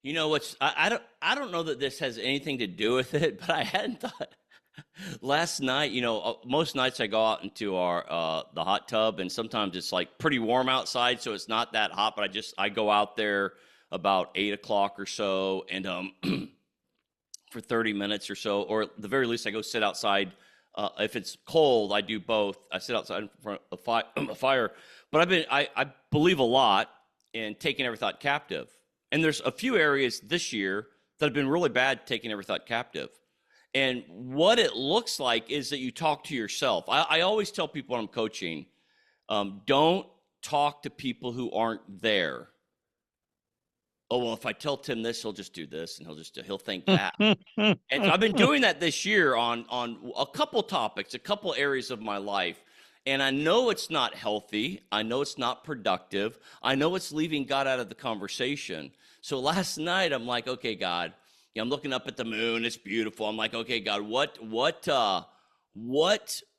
You know what's I don't know that this has anything to do with it, but I hadn't thought last night, most nights I go out into our the hot tub, and sometimes it's like pretty warm outside, so it's not that hot, but I go out there about 8 o'clock or so, and for 30 minutes or so, or at the very least I go sit outside. If it's cold, I do both. I sit outside in front of a fire. But I believe a lot in taking every thought captive. And there's a few areas this year that have been really bad taking every thought captive. And what it looks like is that you talk to yourself. I always tell people when I'm coaching, don't talk to people who aren't there. Oh, well, if I tell Tim this, he'll just do this, and he'll think that. And so I've been doing that this year on a couple topics, a couple areas of my life. And I know it's not healthy. I know it's not productive. I know it's leaving God out of the conversation. So last night I'm like, okay, God, I'm looking up at the moon. It's beautiful. I'm like, okay, God, what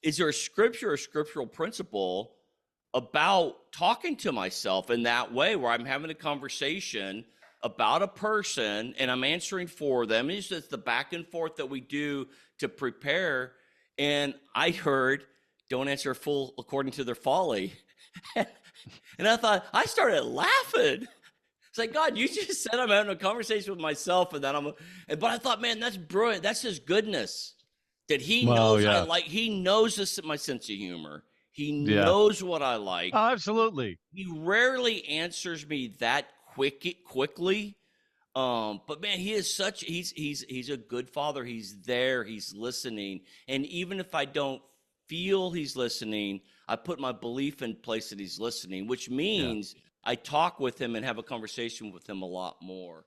is there a scripture or scriptural principle about talking to myself in that way, where I'm having a conversation about a person and I'm answering for them? It's just the back and forth that we do to prepare. And I heard, don't answer a fool according to their folly. And I started laughing. It's like, God, you just said I'm having a conversation with myself, and then but I thought, man, that's brilliant. That's his goodness, that he Well, knows yeah. he knows this, my sense of humor. He Yeah. knows what I like. Oh, absolutely. He rarely answers me that quickly. But man, he is he's a good father. He's there, he's listening. And even if I don't feel he's listening, I put my belief in place that he's listening, which Yeah. means I talk with him and have a conversation with him a lot more.